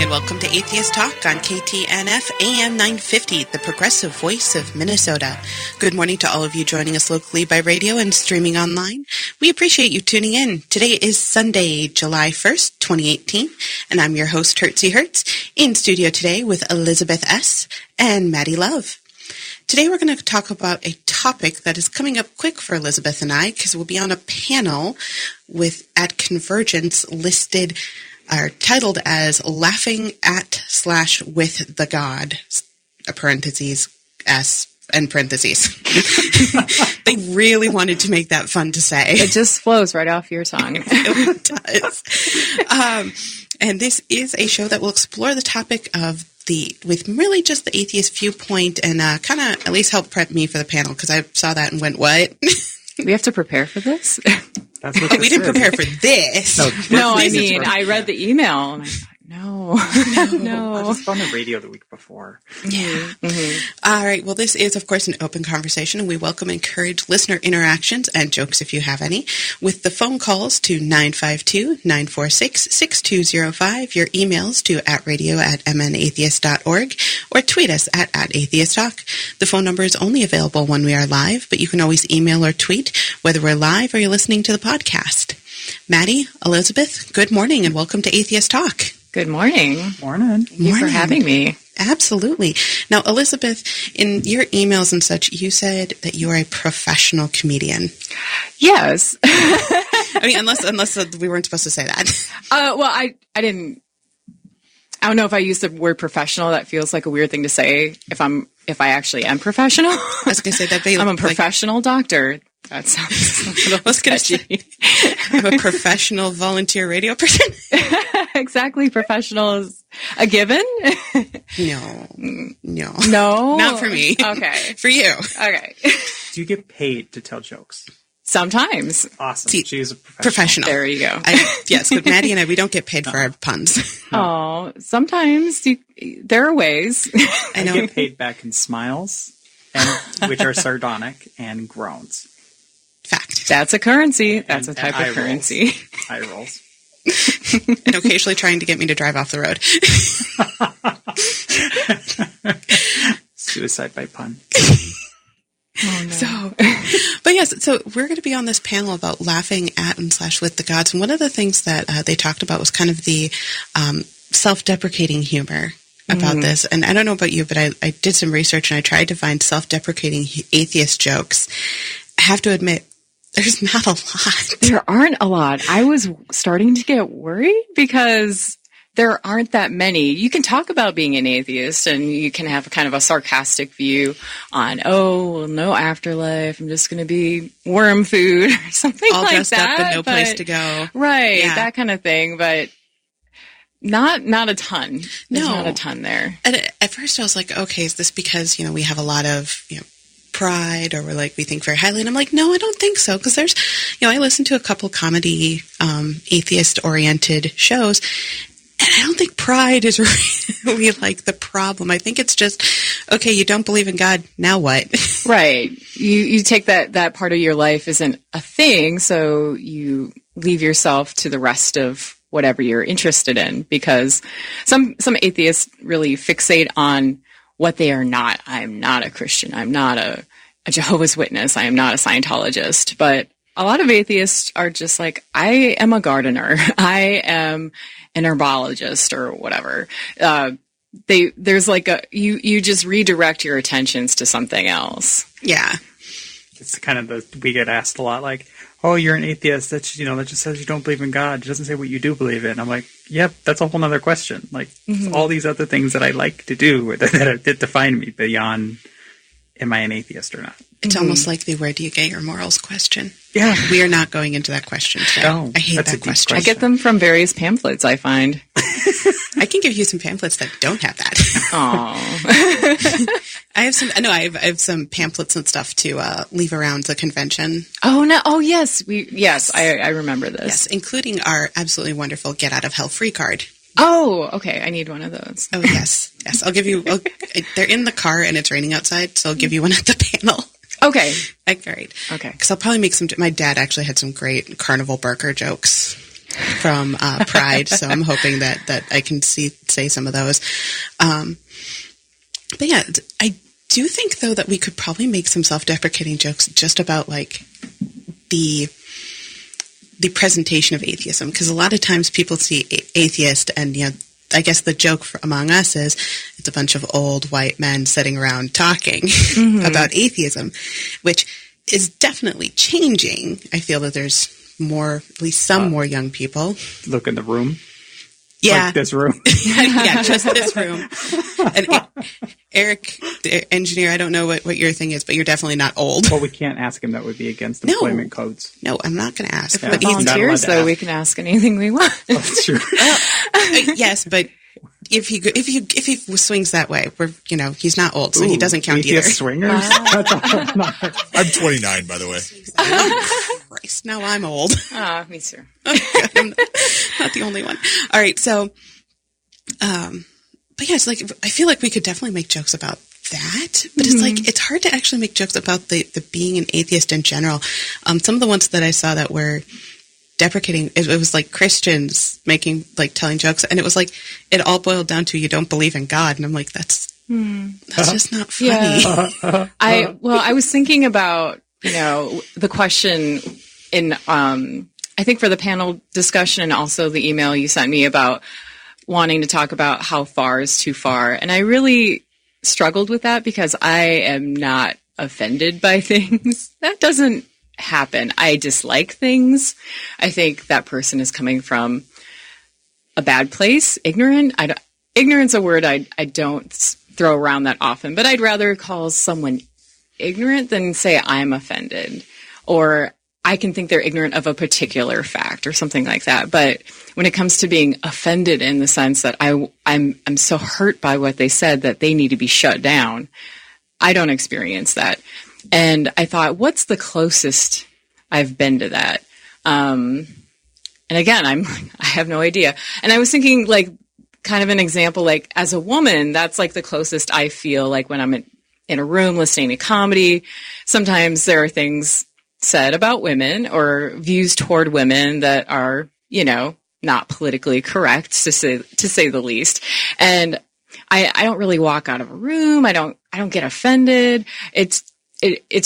and welcome to Atheist Talk on KTNF AM 950, the progressive voice of Minnesota. Good morning to all of you joining us locally by radio and streaming online. We appreciate you tuning in. Today is Sunday, July 1st, 2018, and I'm your host, Hertz. In studio today with Elizabeth S. and Maddy Love. Today we're going to talk about a topic that is coming up quick for Elizabeth and I, because we'll be on a panel at CONvergence listed are titled as Laughing at/with the God, parentheses, S, and parentheses. They really wanted to make that fun to say. It just flows right off your tongue. It does. And this is a show that will explore the topic of with really just the atheist viewpoint and kind of at least help prep me for the panel, because I saw that and went, what? We have to prepare for this? That's what we didn't prepare for this. No, I mean, I read the email and I thought, no. I just found the radio the week before. Yeah. Mm-hmm. All right. Well, this is, of course, an open conversation, and we welcome and encourage listener interactions and jokes if you have any, with the phone calls to 952-946-6205, your emails to @radio@mnatheist.org, or tweet us at @atheisttalk. The phone number is only available when we are live, but you can always email or tweet whether we're live or you're listening to the podcast. Maddy, Elizabeth, good morning, and welcome to Atheist Talk. Good morning. Morning. Thank you for having me. Absolutely. Now, Elizabeth, in your emails and such, you said that you are a professional comedian. Yes. I mean, unless we weren't supposed to say that. Well, I didn't. I don't know if I used the word professional. That feels like a weird thing to say. If I actually am professional, I was going to say that. I'm a professional doctor. That sounds a little sketchy. I'm a professional volunteer radio person. Exactly. Professional is a given. No. Not for me. Okay. For you. Okay. Do you get paid to tell jokes? Sometimes. Awesome. See, she's a professional. There you go. Yes, but Maddy and I, we don't get paid for our puns. Oh, sometimes there are ways. I get paid back in smiles, which are sardonic, and groans. Fact. That's a currency. That's a type of currency. Eye rolls. And occasionally trying to get me to drive off the road. Suicide by pun. Oh, no. But yes, so we're going to be on this panel about laughing at and /with the gods. And one of the things that they talked about was kind of the self-deprecating humor about this. And I don't know about you, but I did some research and I tried to find self-deprecating atheist jokes. I have to admit, there's not a lot. There aren't a lot. I was starting to get worried because there aren't that many. You can talk about being an atheist and you can have kind of a sarcastic view on, no afterlife. I'm just going to be worm food or something all like that. All dressed up and no place to go. Right. Yeah. That kind of thing. But not a ton. There's no. Not a ton there. And at first I was like, okay, is this because, we have a lot of, pride, or we think very highly? And I'm like, no, I don't think so. Because there's, I listen to a couple comedy, atheist-oriented shows, and I don't think pride is really the problem. I think it's just, okay, you don't believe in God, now what? Right. You take that part of your life isn't a thing, so you leave yourself to the rest of whatever you're interested in, because some atheists really fixate on what they are not. I'm not a Christian. I'm not a Jehovah's Witness. I am not a Scientologist. But a lot of atheists are just like, I am a gardener. I am an herbologist or whatever. There's you just redirect your attentions to something else. Yeah. It's kind of we get asked a lot, like, oh, you're an atheist. That just says you don't believe in God. It doesn't say what you do believe in. I'm like, yep, that's a whole nother question. All these other things that I like to do that define me beyond, am I an atheist or not? It's almost like the where do you get your morals question. Yeah. We are not going into that question today. No, I hate that question. I get them from various pamphlets, I find. I can give you some pamphlets that don't have that. Oh. I have some pamphlets and stuff to leave around the convention. Oh no! Oh yes, I remember this. Yes, including our absolutely wonderful Get Out of Hell free card. Oh, okay. I need one of those. Oh yes. I'll give you. They're in the car and it's raining outside, so I'll give you one at the panel. Okay. Great. Okay. Because I'll probably make some. My dad actually had some great carnival burger jokes. from Pride, so I'm hoping that I can say some of those. But yeah, I do think, though, that we could probably make some self-deprecating jokes just about, like, the presentation of atheism, because a lot of times people see atheist and, I guess the joke among us is it's a bunch of old white men sitting around talking about atheism, which is definitely changing. I feel that there's more, at least some more young people. Look in the room. Yeah. Like this room. Yeah, just this room. And Eric, the engineer, I don't know what your thing is, but you're definitely not old. Well, we can't ask him. That would be against employment codes. No, I'm not going to ask. If we're volunteers, though, we can ask anything we want. Oh, that's true. Yes, but if he swings that way, he's not old, so he doesn't count either. Swingers? I'm 29, by the way. Oh, Christ, now I'm old. Me too. Oh, I'm not the only one. All right, so, but yeah, it's like, I feel like we could definitely make jokes about that, but it's like, it's hard to actually make jokes about the being an atheist in general. Some of the ones that I saw that were deprecating, it was like Christians telling jokes, and it was like, it all boiled down to, you don't believe in God, and I'm like, that's just not funny. Yeah. I was thinking about, the question in, I think for the panel discussion and also the email you sent me about wanting to talk about how far is too far. And I really struggled with that because I am not offended by things. That doesn't happen. I dislike things. I think that person is coming from a bad place, ignorant. Ignorance is a word I don't throw around that often, but I'd rather call someone ignorant than say I'm offended, or I can think they're ignorant of a particular fact or something like that. But when it comes to being offended in the sense that I'm so hurt by what they said that they need to be shut down, I don't experience that. And I thought, what's the closest I've been to that? And again, I have no idea. And I was thinking, like, kind of an example, like, as a woman, that's like the closest I feel, like when I'm in a room listening to comedy. Sometimes there are things said about women or views toward women that are, not politically correct, to say the least. And I don't really walk out of a room. I don't get offended. It's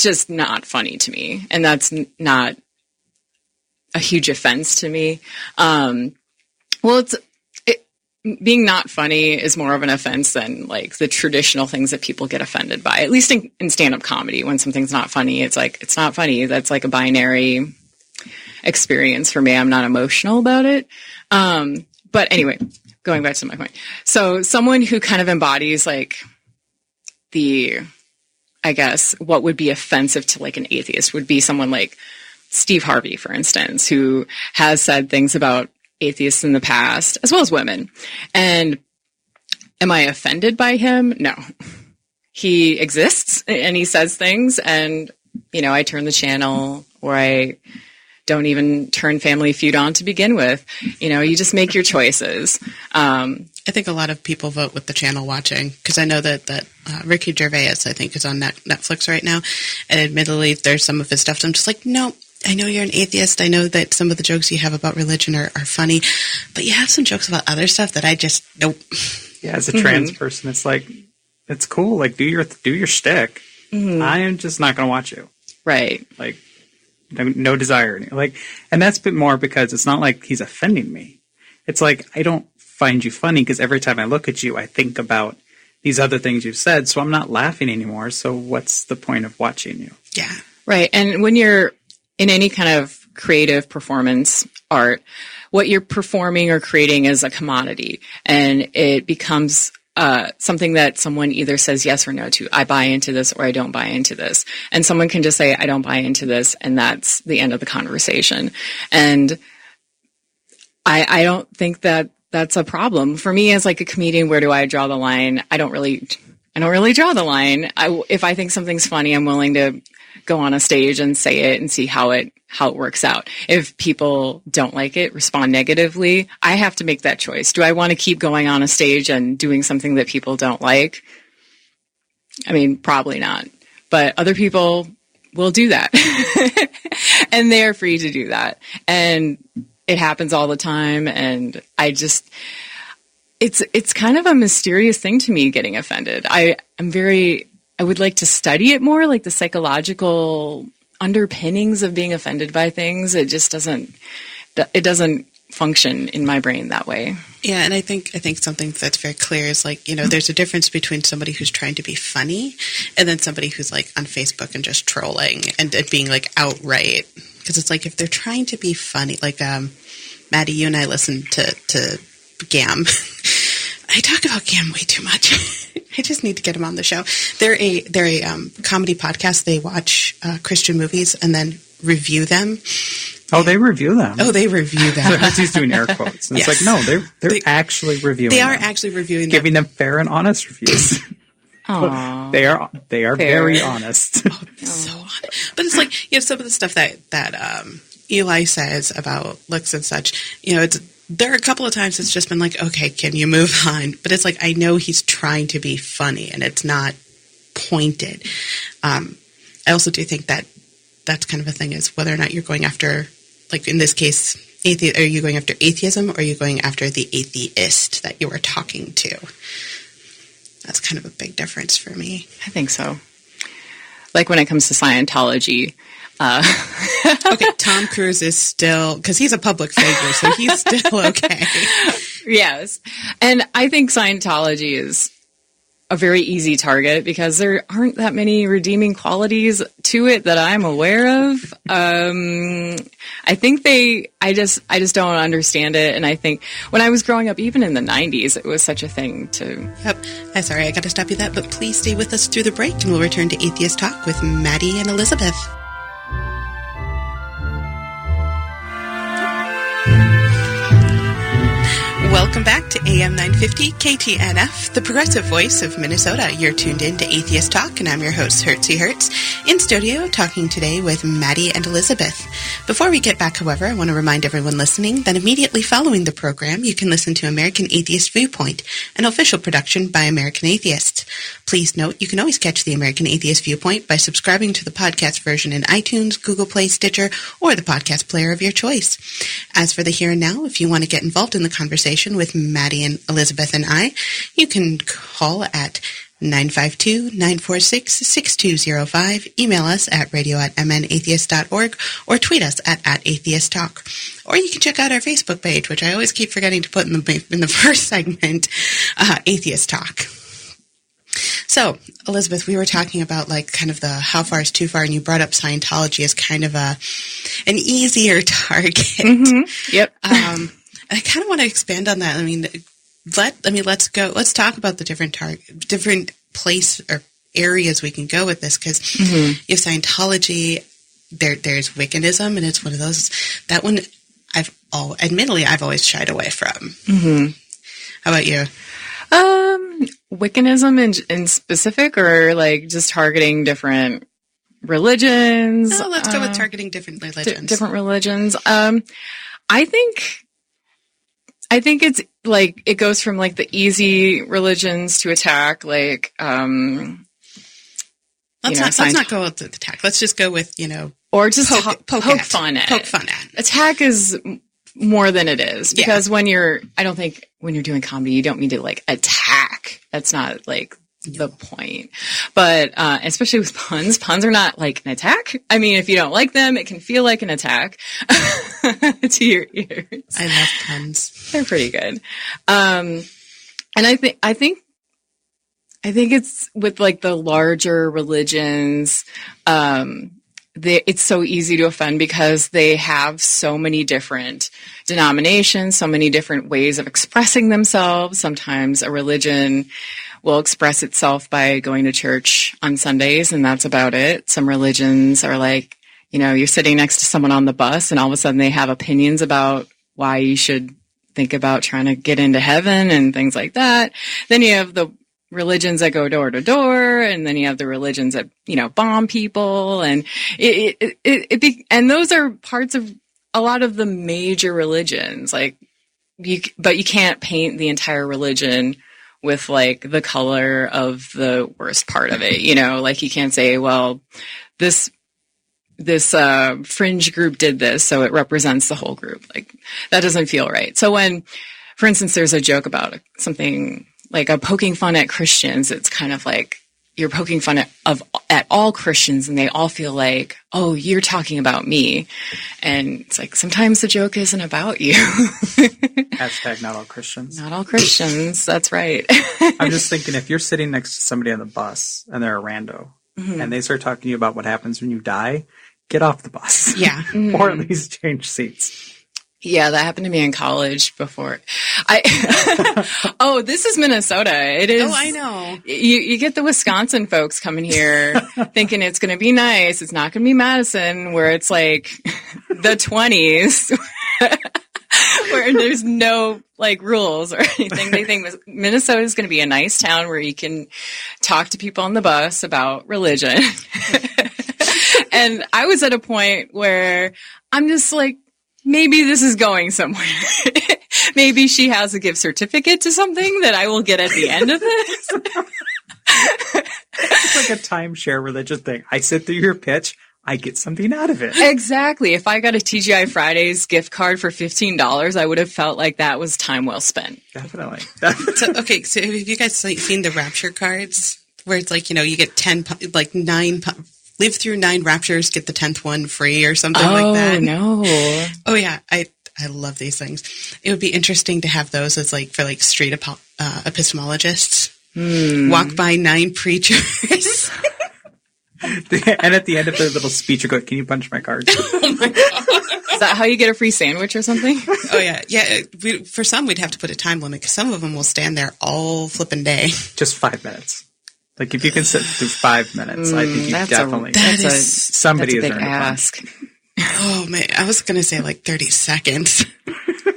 just not funny to me. And that's not a huge offense to me. Being not funny is more of an offense than like the traditional things that people get offended by, at least in stand-up comedy. When something's not funny, it's like, it's not funny. That's like a binary experience for me. I'm not emotional about it. But anyway, going back to my point. So someone who kind of embodies like I guess, what would be offensive to like an atheist would be someone like Steve Harvey, for instance, who has said things about atheists in the past, as well as women. And am I offended by him? No. He exists and he says things, and, I turn the channel, or I don't even turn Family Feud on to begin with. You just make your choices. I think a lot of people vote with the channel watching, because I know that Ricky Gervais, I think, is on Netflix right now. And admittedly, there's some of his stuff that I'm just like, no, I know you're an atheist. I know that some of the jokes you have about religion are funny, but you have some jokes about other stuff that I just, nope. Yeah, as a trans person, it's like, it's cool. Like, do your shtick. I am just not going to watch you. Right. Like, no desire. Like, and that's a bit more because it's not like he's offending me. It's like, I don't find you funny because every time I look at you, I think about these other things you've said, so I'm not laughing anymore. So what's the point of watching you? Yeah. Right. And when you're in any kind of creative performance art, what you're performing or creating is a commodity, and it becomes something that someone either says yes or no to. I buy into this or I don't buy into this. And someone can just say, I don't buy into this, and that's the end of the conversation. And I don't think that that's a problem. For me as like a comedian, where do I draw the line? I don't really draw the line. If I think something's funny, I'm willing to go on a stage and say it and see how it works out. If people don't like it, respond negatively, I have to make that choice. Do I want to keep going on a stage and doing something that people don't like? I mean, probably not. But other people will do that. And they're free to do that. And it happens all the time. And it's kind of a mysterious thing to me, getting offended. I would like to study it more, like the psychological underpinnings of being offended by things. It doesn't function in my brain that way. Yeah, and I think something that's very clear is like, there's a difference between somebody who's trying to be funny and then somebody who's like on Facebook and just trolling and being like outright. Because it's like if they're trying to be funny, like Maddy, you and I listen to GAM. I talk about GAM way too much. I just need to get them on the show. They're a comedy podcast. They watch Christian movies and then review them. Oh, they review them. Oh, they review them. He's doing air quotes. And Yes. It's like, no, they're actually reviewing them. They are actually reviewing them. Giving them fair and honest reviews. Aww. They are very honest. Oh, so honest. But it's like, some of the stuff that Eli says about looks and such, there are a couple of times it's just been like, okay, can you move on? But it's like, I know he's trying to be funny and it's not pointed. I also do think that that's kind of a thing, is whether or not you're going after, like in this case, are you going after atheism or are you going after the atheist that you are talking to? That's kind of a big difference for me. I think so. Like when it comes to Scientology. Okay, Tom Cruise is still, because he's a public figure, so he's still okay. Yes. And I think Scientology is a very easy target because there aren't that many redeeming qualities to it that I'm aware of. I think I just don't understand it. And I think when I was growing up, even in the 90s, it was such a thing to... Yep. I'm sorry, I got to stop you that, but please stay with us through the break and we'll return to Atheist Talk with Maddy and Elizabeth. Welcome back to AM 950 KTNF, the progressive voice of Minnesota. You're tuned in to Atheist Talk, and I'm your host, Hertzey Hertz, in studio talking today with Maddy and Elizabeth. Before we get back, however, I want to remind everyone listening that immediately following the program, you can listen to American Atheist Viewpoint, an official production by American Atheists. Please note, you can always catch the American Atheist Viewpoint by subscribing to the podcast version in iTunes, Google Play, Stitcher, or the podcast player of your choice. As for the here and now, if you want to get involved in the conversation with Maddy and Elizabeth and I, you can call at 952-946-6205, email us at radio@mnatheist.org, or tweet us at @atheisttalk. Or you can check out our Facebook page, which I always keep forgetting to put in the first segment, Atheist Talk. So, Elizabeth, we were talking about like kind of the how far is too far, and you brought up Scientology as kind of an easier target. Mm-hmm. Yep. I kind of want to expand on that. Let's go. Let's talk about the different place or areas we can go with this, because you have Scientology. There's Wiccanism, and it's one of those. That one, admittedly, I've always shied away from. Mm-hmm. How about you? Wiccanism in specific, or like just targeting different religions? No, let's go with targeting different religions. Different religions. I think it's like it goes from like the easy religions to attack, like Let's not go with the attack. Let's just go with or just poke fun at. Attack is more than it is, because when you're doing comedy, you don't mean to like attack. That's not like the point. But especially with puns are not like an attack. I mean, if you don't like them, it can feel like an attack to your ears. I love puns. They're pretty good. And I think it's with like the larger religions, it's so easy to offend because they have so many different denominations, so many different ways of expressing themselves. Sometimes a religion will express itself by going to church on Sundays, and that's about it. Some religions are like, you're sitting next to someone on the bus and all of a sudden they have opinions about why you should think about trying to get into heaven and things like that. Then you have the religions that go door to door, and then you have the religions that, bomb people, and and those are parts of a lot of the major religions. Like, but you can't paint the entire religion with like the color of the worst part of it, like you can't say, well, this this fringe group did this, so it represents the whole group. Like, that doesn't feel right. So when, for instance, there's a joke about something like a poking fun at Christians, it's kind of like you're poking fun at all Christians, and they all feel like, oh, you're talking about me. And it's like, sometimes the joke isn't about you. Hashtag not all Christians. Not all Christians. That's right. I'm just thinking, if you're sitting next to somebody on the bus and they're a rando, and they start talking to you about what happens when you die, get off the bus. Yeah. Or at least change seats. Yeah, that happened to me in college before. Oh, this is Minnesota. It is. Oh, I know. You get the Wisconsin folks coming here thinking it's going to be nice. It's not going to be Madison, where it's like the 20s, where there's no like rules or anything. They think Minnesota is going to be a nice town where you can talk to people on the bus about religion. And I was at a point where I'm just like, maybe this is going somewhere. Maybe she has a gift certificate to something that I will get at the end of this. It's like a timeshare religious thing. I sit through your pitch, I get something out of it. Exactly. If I got a TGI Fridays gift card for $15, I would have felt like that was time well spent. Definitely. So have you guys seen the Rapture cards? Where it's like, you get 9, live through 9 raptures, get the 10th one free or something like that. Oh, no. Oh, yeah. I love these things. It would be interesting to have those as like for like street epistemologists. Walk by 9 preachers. And at the end of their little speech, you go, can you punch my card? Oh, my God. Is that how you get a free sandwich or something? Oh, yeah. Yeah. For some, we'd have to put a time limit because some of them will stand there all flipping day. Just 5 minutes. Like, if you can sit through 5 minutes, I think you definitely... Somebody that's a is big ask. Oh, man. I was going to say like 30 seconds.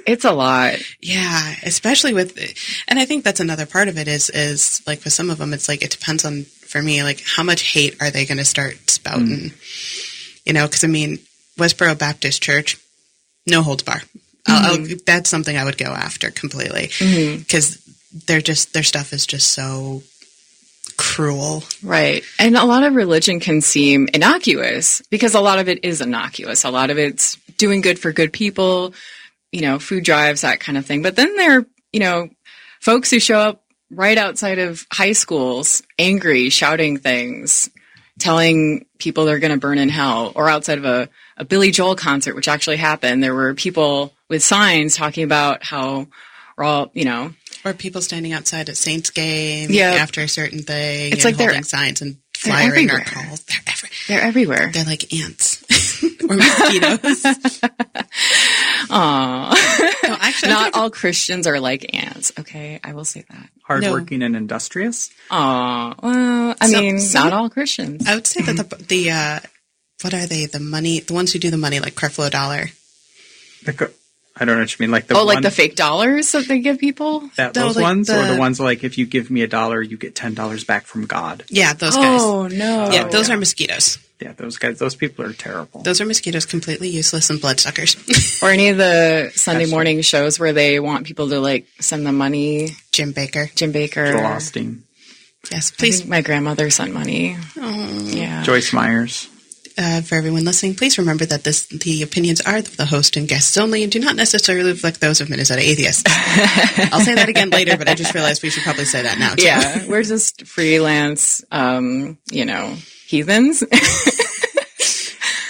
It's a lot. Yeah, especially with... And I think that's another part of it is like with some of them, it's like it depends on, for me, like how much hate are they going to start spouting? Because I mean, Westboro Baptist Church, no holds bar. That's something I would go after completely because their stuff is just so... cruel. Right. And a lot of religion can seem innocuous because a lot of it is innocuous. A lot of it's doing good for good people, food drives, that kind of thing. But then there are, folks who show up right outside of high schools, angry, shouting things, telling people they're going to burn in hell, or outside of a Billy Joel concert, which actually happened. There were people with signs talking about how we're all, or people standing outside at Saints game after a certain thing. It's like holding they're signs and flyering our calls. They're everywhere. They're like ants or mosquitoes. Aww. No, actually, not all Christians are like ants. Okay, I will say that. Hardworking and industrious. Aw, well, I mean, not all Christians. I would say that the what are they? The ones who do the money, like Creflo Dollar. I don't know what you mean. Like the fake dollars that they give people? Those ones? Or the ones like, if you give me $1, you get $10 back from God? Yeah, those guys. Oh, no. Yeah, those are mosquitoes. Yeah, those guys, those people are terrible. Those are mosquitoes, completely useless and bloodsuckers. Or any of the Sunday morning shows where they want people to, like, send them money. Jim Baker. Joel Osteen. Yes, please. My grandmother sent money. Oh. Yeah. Joyce Myers. For everyone listening, please remember that the opinions are of the host and guests only and do not necessarily reflect those of Minnesota Atheists. I'll say that again later, but I just realized we should probably say that now, too. Yeah, we're just freelance, heathens.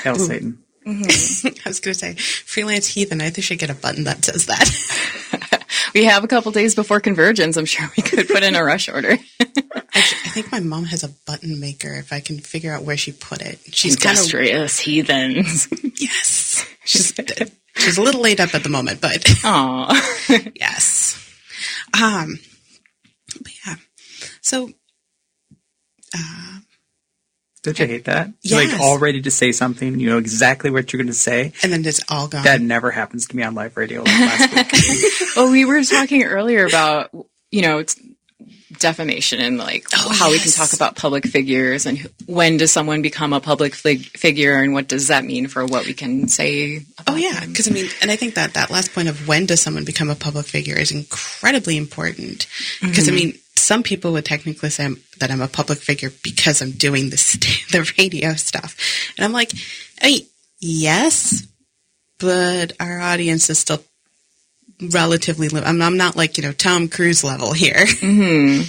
Hail Satan. Mm-hmm. I was going to say, freelance heathen. I think I should get a button that says that. We have a couple days before CONvergence. I'm sure we could put in a rush order. Actually, I think my mom has a button maker if I can figure out where she put it. She's industrious heathens. Yes. She's a little laid up at the moment, but Aww. Yes. But yeah. So don't you hate that? Yes. Like, all ready to say something, you know exactly what you're going to say. And then it's all gone. That never happens to me on live radio like last week. Well, we were talking earlier about, it's defamation and how we can talk about public figures and when does someone become a public figure and what does that mean for what we can say about them. Because and I think that last point of when does someone become a public figure is incredibly important because some people would technically say that I'm a public figure because I'm doing the radio stuff. And I'm like, yes, but our audience is still relatively I'm not like, Tom Cruise level here. Mm-hmm.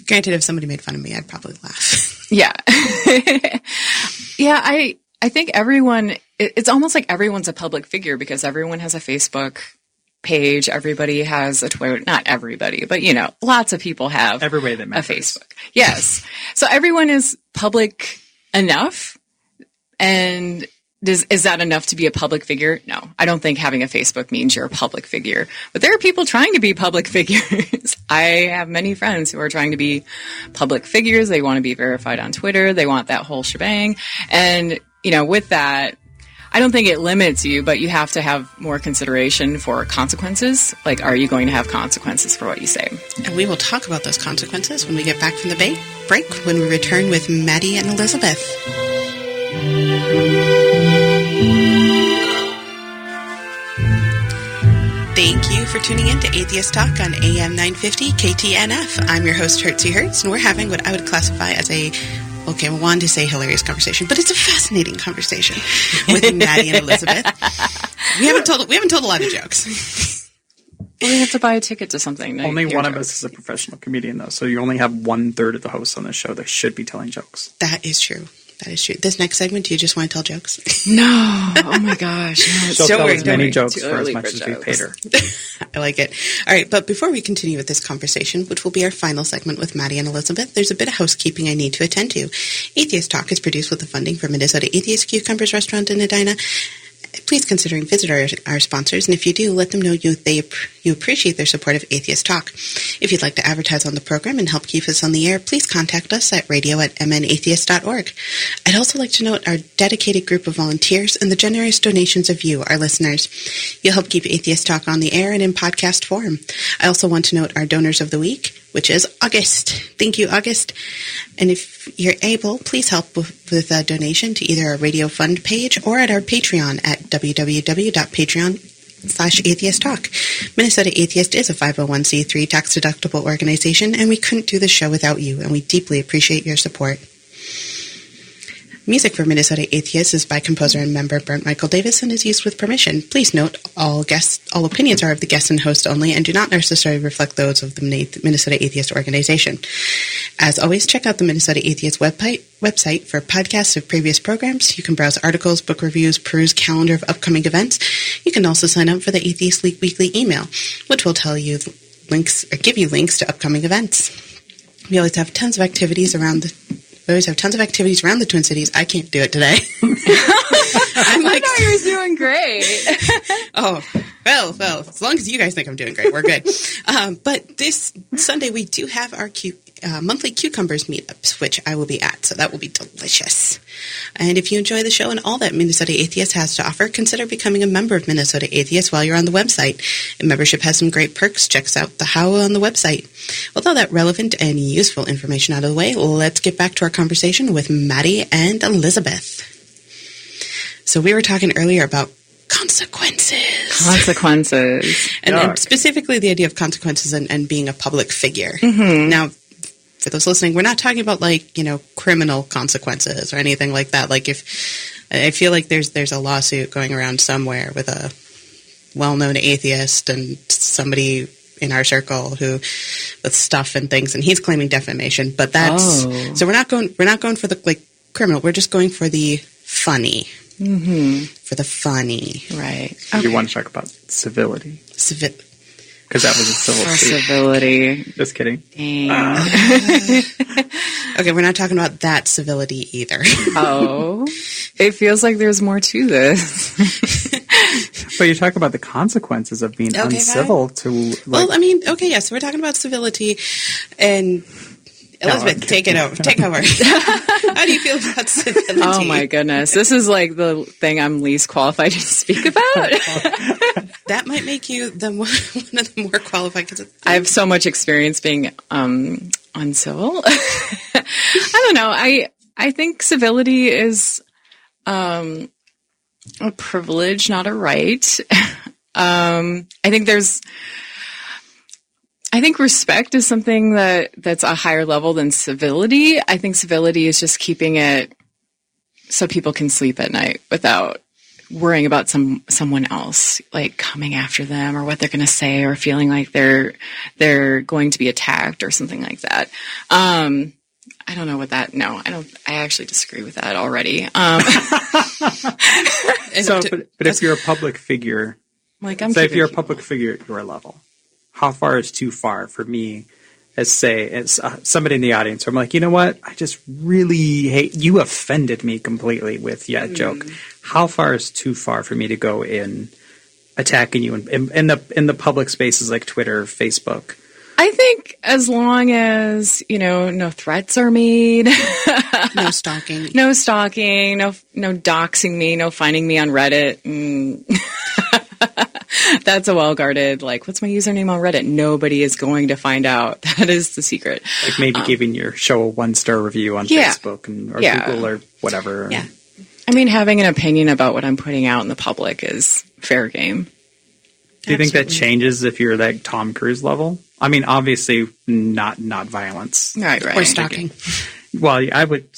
Granted, if somebody made fun of me, I'd probably laugh. Yeah. Yeah, I think it's almost like everyone's a public figure because everyone has a Facebook page. Everybody has a Twitter. Not everybody, but lots of people have everybody that matters. A Facebook. Yes. So everyone is public enough. And is that enough to be a public figure? No, I don't think having a Facebook means you're a public figure, but there are people trying to be public figures. I have many friends who are trying to be public figures. They want to be verified on Twitter. They want that whole shebang. And, with that, I don't think it limits you, but you have to have more consideration for consequences. Like, are you going to have consequences for what you say? And we will talk about those consequences when we get back from the break, when we return with Maddy and Elizabeth. Thank you for tuning in to Atheist Talk on AM 950 KTNF. I'm your host, Hertz, and we're having what I would classify as I wanted to say hilarious conversation, but it's a fascinating conversation with Maddy and Elizabeth. We haven't told a lot of jokes. Well, we have to buy a ticket to something. Only one of us is a professional comedian, though, so you only have 1/3 of the hosts on the show that should be telling jokes. That is true. This next segment, do you just want to tell jokes? No. Oh my gosh. No, she'll tell as many jokes for as much as we paid her. I like it. All right, but before we continue with this conversation, which will be our final segment with Maddy and Elizabeth, there's a bit of housekeeping I need to attend to. Atheist Talk is produced with the funding from Minnesota Atheist Cucumbers Restaurant in Edina. Please consider visiting our sponsors, and if you do, let them know you appreciate their support of Atheist Talk. If you'd like to advertise on the program and help keep us on the air, please contact us at radio@mnatheist.org. I'd also like to note our dedicated group of volunteers and the generous donations of you, our listeners. You'll help keep Atheist Talk on the air and in podcast form. I also want to note our donors of the week, which is August. Thank you, August. And if you're able, please help with a donation to either our Radio Fund page or at our Patreon at www.patreon.com/Atheist Talk. Minnesota Atheist is a 501c3 tax-deductible organization, and we couldn't do the show without you, and we deeply appreciate your support. Music for Minnesota Atheist is by composer and member Bernd Michael Davis and is used with permission. Please note, all opinions are of the guest and host only and do not necessarily reflect those of the Minnesota Atheist organization. As always, check out the Minnesota Atheist website for podcasts of previous programs. You can browse articles, book reviews, peruse calendar of upcoming events. You can also sign up for the Atheist League weekly email, which will tell you links or give you links to upcoming events. We always have tons of activities around the Twin Cities. I can't do it today. I thought you were doing great. Oh, well, as long as you guys think I'm doing great, we're good. But this Sunday we do have our monthly cucumbers meetups, which I will be at, so that will be delicious. And if you enjoy the show and all that Minnesota Atheist has to offer, consider becoming a member of Minnesota Atheist while you're on the website. And membership has some great perks. Check out the how on the website. With all that relevant and useful information out of the way, let's get back to our conversation with Maddy and Elizabeth. So we were talking earlier about consequences. And specifically the idea of consequences and being a public figure. Mm-hmm. Now, for those listening, we're not talking about criminal consequences or anything like that. Like if I feel like there's a lawsuit going around somewhere with a well-known atheist and somebody in our circle who with stuff and things, and he's claiming defamation. But so we're not going for the criminal. We're just going for the funny. Mm-hmm. For the funny, right? Okay. You want to talk about civility? Because that was a civil suit. Civility. Just kidding. Okay, we're not talking about that civility either. Oh, it feels like there's more to this. But you talk about the consequences of being uncivil to. So we're talking about civility, and Elizabeth, take it over. Take over. How do you feel about civility? Oh my goodness, this is like the thing I'm least qualified to speak about. That might make you one of the more qualified. I have so much experience being uncivil. I don't know. I think civility is a privilege, not a right. I I think respect is something that's a higher level than civility. I think civility is just keeping it so people can sleep at night without worrying about someone else like coming after them or what they're going to say or feeling like they're going to be attacked or something like that. I don't know what that. No, I don't. I actually disagree with that already. But if you're a public figure, like if you're a public figure at your level, how far is too far for me? As somebody in the audience, where I'm like, you know what? I just really hate you. Offended me completely with that joke. How far is too far for me to go in attacking you in the public spaces like Twitter, Facebook? I think as long as, no threats are made. No stalking. No stalking, no doxing me, no finding me on Reddit. That's a well-guarded, what's my username on Reddit? Nobody is going to find out. That is the secret. Like maybe giving your show a 1-star review on Facebook or Google or whatever. Yeah. I mean, having an opinion about what I'm putting out in the public is fair game. Do you think that changes if you're like Tom Cruise level? I mean, obviously not violence. Right. Or stalking. Well, I would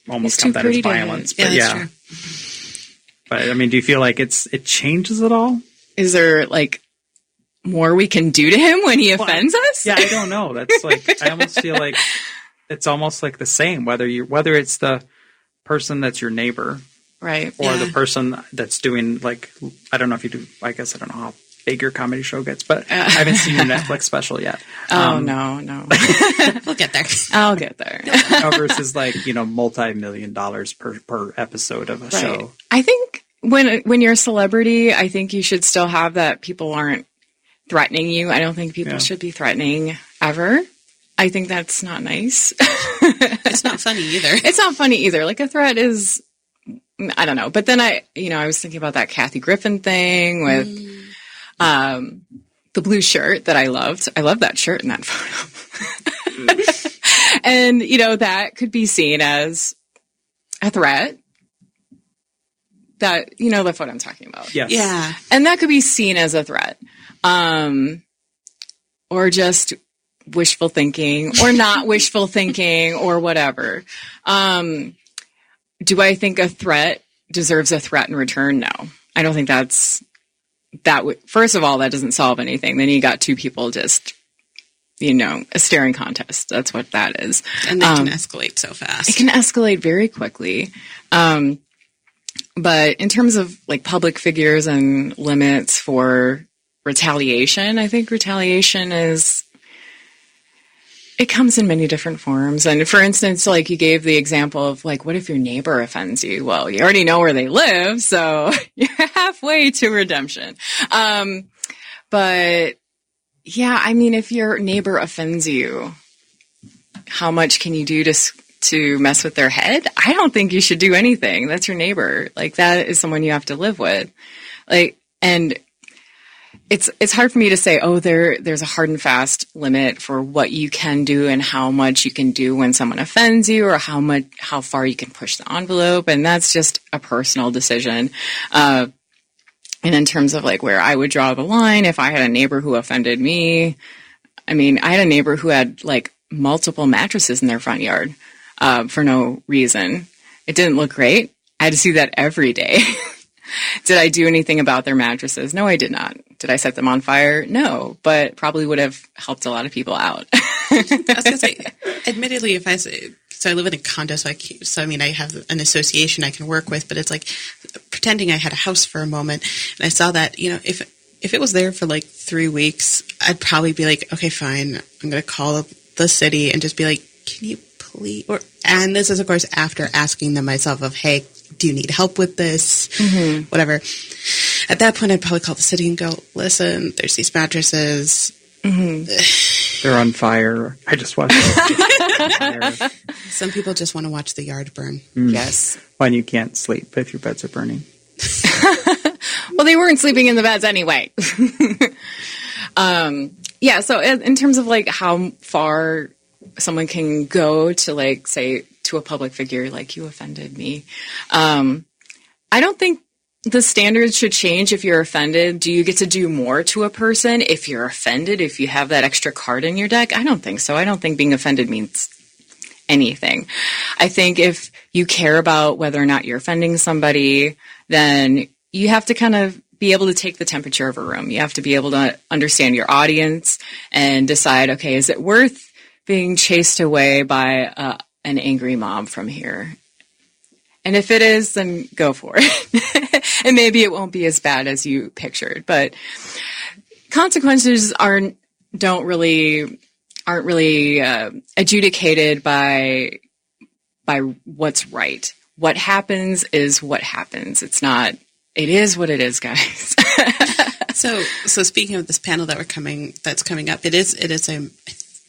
almost count that as violence. But yeah. True. But I mean, do you feel like it changes at all? Is there more we can do to him when he offends us? Yeah, I don't know. That's I almost feel like it's almost like the same, whether it's the person that's your neighbor, right, or the person that's doing I don't know if you do. I guess I don't know how big your comedy show gets, but I haven't seen your Netflix special yet. No. We'll get there. I'll get there. Versus multi-million dollars per episode of a show. I think when you're a celebrity, I think you should still have that people aren't threatening you. I don't think people should be threatening ever. I think that's not nice. It's not funny either. It's not funny either. A threat is, I don't know. But then I was thinking about that Kathy Griffin thing with the blue shirt that I loved. I love that shirt in that photo. And, that could be seen as a threat. That, the photo I'm talking about. Yes. Yeah. And that could be seen as a threat. Or just wishful thinking or not wishful thinking or whatever. Do I think a threat deserves a threat in return? No. I don't think first of all, that doesn't solve anything. Then you got two people just, a staring contest. That's what that is. And that can escalate so fast. It can escalate very quickly. But in terms of public figures and limits for retaliation, I think retaliation it comes in many different forms. And for instance, you gave the example of what if your neighbor offends you? Well, you already know where they live, so you're halfway to redemption. But yeah, I mean, if your neighbor offends you, how much can you do to mess with their head? I don't think you should do anything. That's your neighbor. That is someone you have to live with. And it's hard for me to say, there's a hard and fast limit for what you can do and how much you can do when someone offends you or how far you can push the envelope. And that's just a personal decision. And in terms of where I would draw the line, if I had a neighbor who offended me, I mean, I had a neighbor who had multiple mattresses in their front yard. For no reason. It didn't look great. I had to see that every day. Did I do anything about their mattresses? No, I did not. Did I set them on fire? No, but probably would have helped a lot of people out. I was going to say, admittedly, so I live in a condo, so I have an association I can work with, but it's pretending I had a house for a moment, and I saw that, if it was there for 3 weeks, I'd probably be okay, fine, I'm going to call the city and just be can you please, and this is of course after asking them myself of, hey, do you need help with this? Mm-hmm. Whatever. At that point, I'd probably call the city and go, listen, there's these mattresses. Mm-hmm. They're on fire. I just watched it. Some people just want to watch the yard burn. Mm. Yes. When you can't sleep if your beds are burning. Well, they weren't sleeping in the beds anyway. Yeah, so in terms of how far someone can go to say to a public figure, you offended me. I don't think the standards should change if you're offended. Do you get to do more to a person if you're offended, if you have that extra card in your deck? I don't think so. I don't think being offended means anything. I think if you care about whether or not you're offending somebody, then you have to kind of be able to take the temperature of a room. You have to be able to understand your audience and decide, okay, is it worth being chased away by an angry mob from here? And if it is, then go for it. And maybe it won't be as bad as you pictured. But consequences aren't really adjudicated by what's right. What happens is what happens. It's not. It is what it is, guys. So speaking of this panel that's coming up, it is a, I want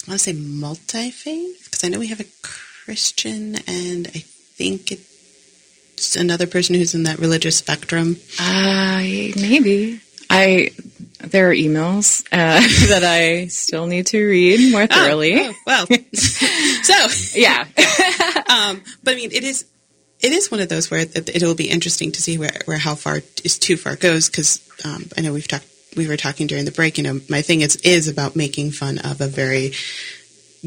to say multi-faith, because I know we have a Christian and I think it's another person who's in that religious spectrum. Maybe. There are emails that I still need to read more thoroughly. Oh, well, so yeah. But I mean, it is one of those where it'll be interesting to see where how far is too far goes, because I know we were talking during the break. You know, my thing is about making fun of a very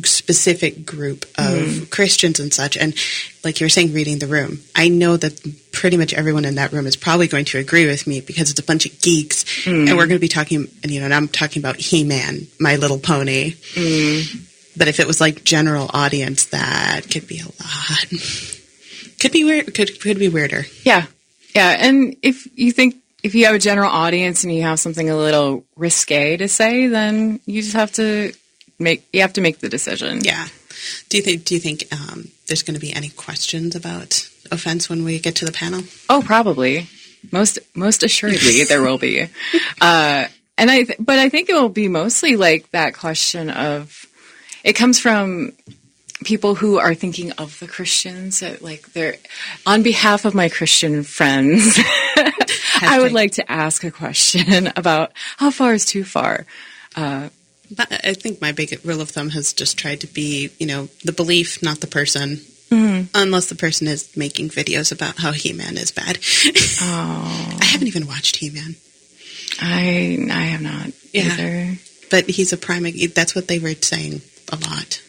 specific group of Christians and such, and like you were saying, reading the room. I know that pretty much everyone in that room is probably going to agree with me because it's a bunch of geeks, and we're going to be talking. And I'm talking about He-Man, My Little Pony. But if it was like general audience, that could be a lot. Could be weird. Could be weirder. Yeah. And if you have a general audience and you have something a little risque to say, then you just have to make the decision. Yeah. Do you think there's going to be any questions about offense when we get to the panel? Oh, probably. Most assuredly there will be. But I think it will be mostly like that question of, it comes from people who are thinking of the Christians, like they're on behalf of my Christian friends. I would like to ask a question about how far is too far. But I think my big rule of thumb has just tried to be, the belief, not the person. Unless the person is making videos about how He-Man is bad. Oh. I haven't even watched He-Man. I have not either. But he's a prime. That's what they were saying a lot.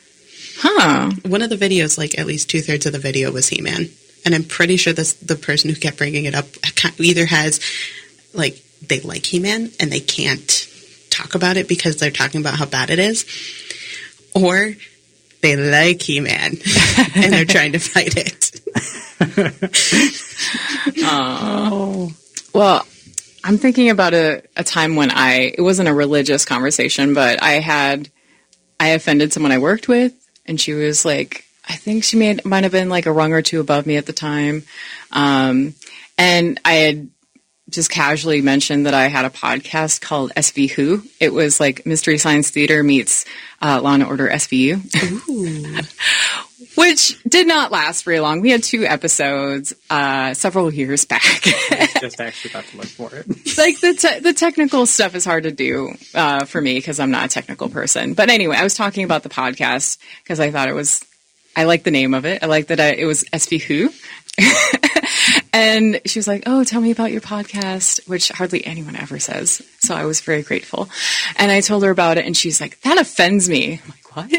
Huh. One of the videos, like at least 2/3 of the video was He-Man. And I'm pretty sure the person who kept bringing it up either has, like, they like He-Man and they can't talk about it because they're talking about how bad it is, or they like He-Man and they're trying to fight it. Oh. Well, I'm thinking about a time when it wasn't a religious conversation, but I offended someone I worked with, and she was like, I think she might have been like a rung or two above me at the time. And I had just casually mentioned that I had a podcast called SV Who. It was like Mystery Science Theater meets Law and Order SVU. Ooh. Which did not last very long. We had 2 episodes several years back. Just actually about to look for it. Like the technical stuff is hard to do for me because I'm not a technical person. But anyway, I was talking about the podcast because I thought I liked the name of it. I liked that it was SV Who. And she was like, oh, tell me about your podcast, which hardly anyone ever says. So I was very grateful. And I told her about it, and she's like, that offends me. I'm like, what?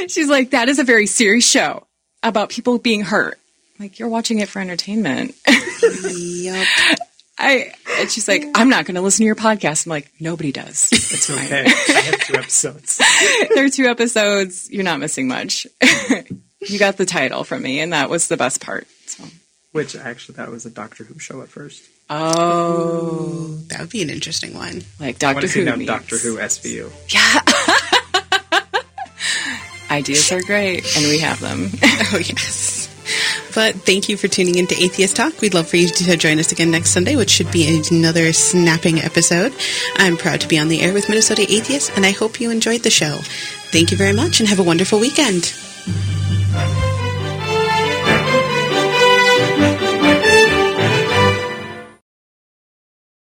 She's like, that is a very serious show about people being hurt. I'm like, you're watching it for entertainment. Yep. And she's like, I'm not going to listen to your podcast. I'm like, nobody does. It's fine. Okay. I have 2 episodes. There are 2 episodes. You're not missing much. You got the title from me, and that was the best part. So. Which, actually, that was a Doctor Who show at first. Oh. That would be an interesting one. Like Doctor Who meets. Doctor Who SVU. Yeah. Ideas are great, and we have them. Oh, yes. But thank you for tuning in to Atheist Talk. We'd love for you to join us again next Sunday, which should be another snapping episode. I'm proud to be on the air with Minnesota Atheists, and I hope you enjoyed the show. Thank you very much, and have a wonderful weekend.